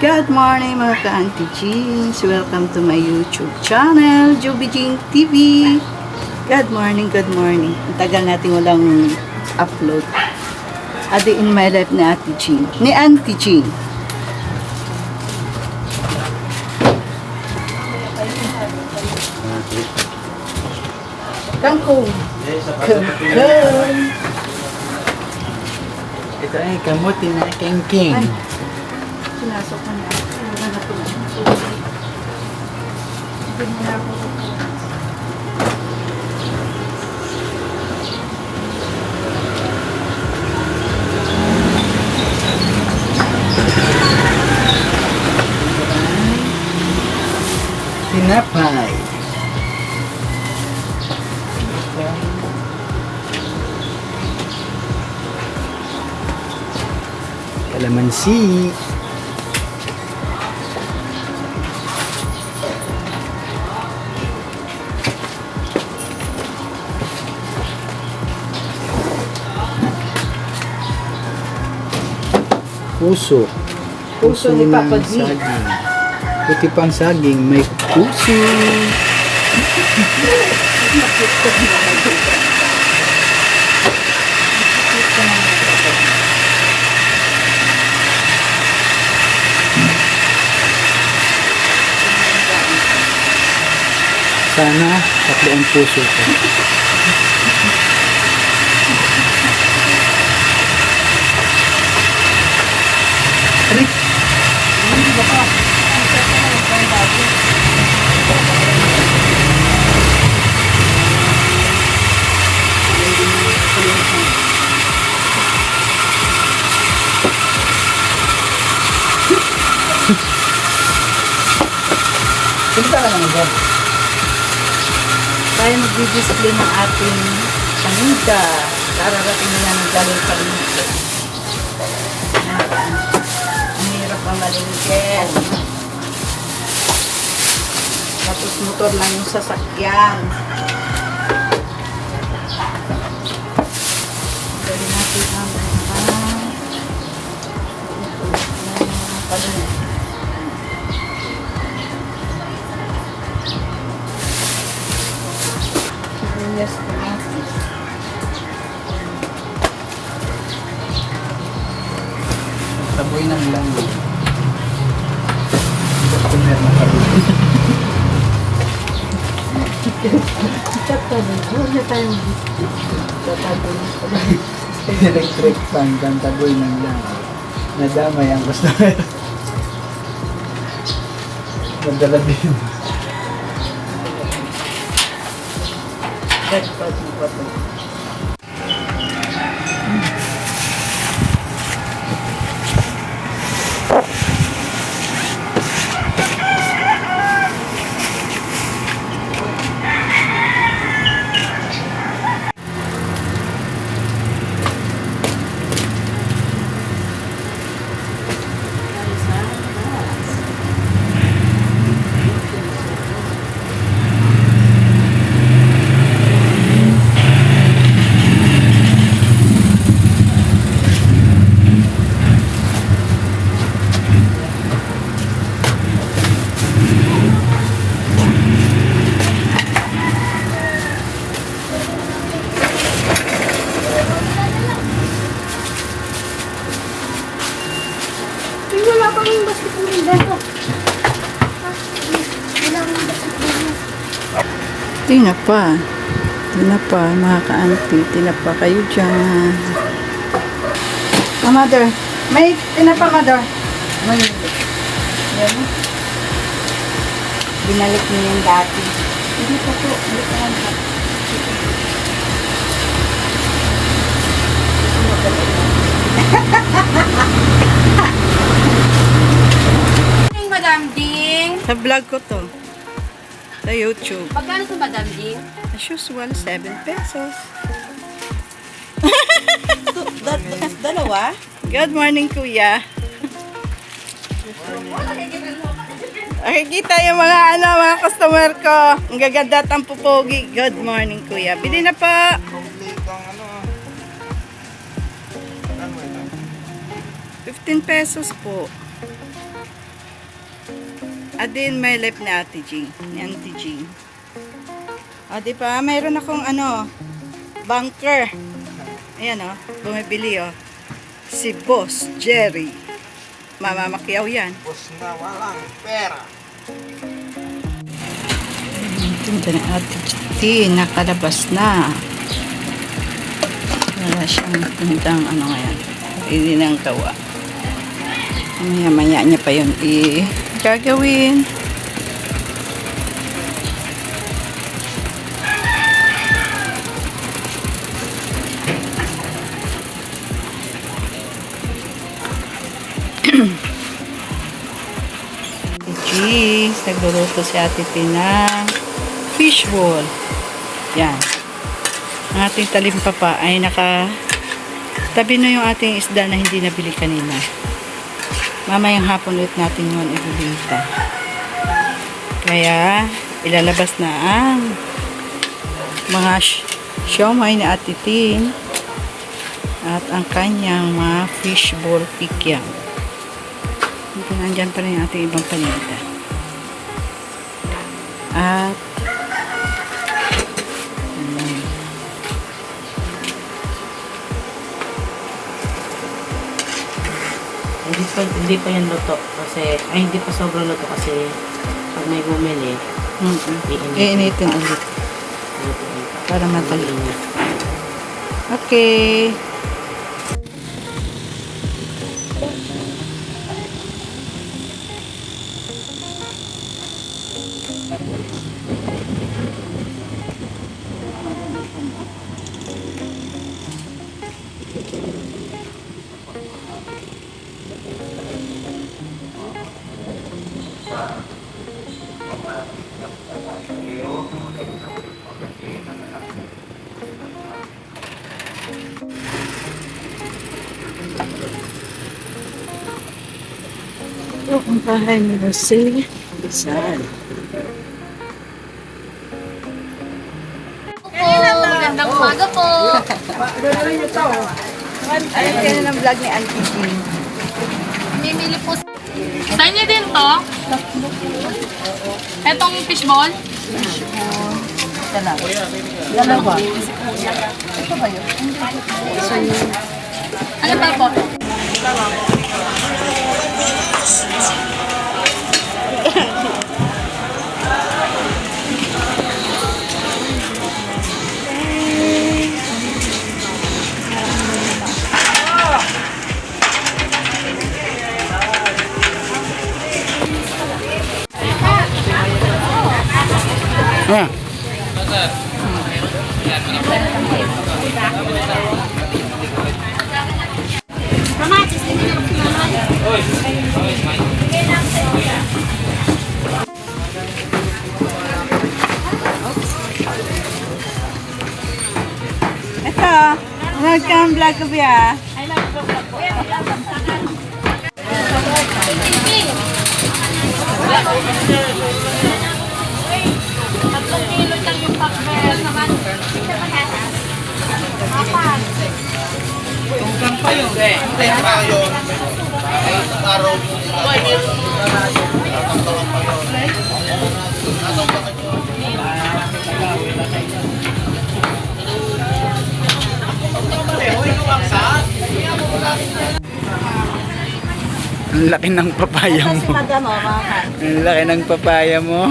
Good morning mga ka-Auntie Jeans. Welcome to my YouTube channel, Joby Jean TV. Good morning, good morning. Ang tagal natin walang upload. A day in my life ni Ate Jean. Ni Auntie Jean. Kangkong. Kangkong. Ito ay kamuti na kengking. Ay. Sinasok ko na. Wala na ito. Hindi mo na ako. Tinapay. Kalamansi. Puso. Puso ni ng Papa G. saging. Puti pang saging, may puso. Sana tatlo ang puso ko. Aray! Hindi ba pa? Punta ka naman dyan. Tayo magdi-display ng ating paninda. Kararating na yan ng galing paninda. Ang hirap ang malingkin. Tapos motor lang yung sasakyan. Dali natin ang paninda. Yes, Taboy ng langit. Kumer na taboy. huwag na tayong tataboy. Electric fan, kan taboy ng langit. Nadamay ang customer. Magdala din. Breakfast mo pa ito. Wala kaming basketball dito. Wala kaming basketball. Tinapa. Tinapa, mga ka-auntie. Tinapa kayo dyan. Mother. May tinapa, mother. May. Yan. Binalik niyo yung dati. Hindi pa po. Hindi pa lang. Madam Ding. Sa vlog ko to. Sa YouTube. Magkano to Madam Ding? As usual, 7 pesos. Dalawa? Good morning, kuya. Nakikita yung mga customer ko. Ang gaganda at ang pupogi. Good morning, kuya. Bili na pa. 15 pesos po. A day in my life ni Ate G. Ni Auntie G. O, di ba? Mayroon akong bunker. Ayan bumibili si Boss Jerry. Mamamakyaw yan. Boss na walang pera. Tinda ni Ate G. Nakalabas na. Wala siyang tindang ngayon. Hindi nang gawa. Maya-maya niya pa yun gagawin. Cheese, nagluluto si Ate Tina fishball. Yan. Ang ating talimpapa ay tabi na yung ating isda na hindi nabili kanina. Mamayang hapon ulit natin yun ibibenta. Kaya, ilalabas na ang mga siomay ni Ate Tin at ang kanyang mga fishball pikyang. Nandyan pa rin yung ating ibang paninda. At Hindi pa yan luto kasi hindi pa sobrang luto kasi pag may bumili iinitin ulit para matalinis. Okay. Ito ang bahay ni Jose Rizal. Magandang umaga po. Ayun kayo ng vlog ni Auntie G. Mimili po. Sa inyo din to? Etong fishball? Dalawa. Ano pa po? Ito, welcome vlog ko biya. Ang laki ng papaya mo. Ang laki ng papaya mo.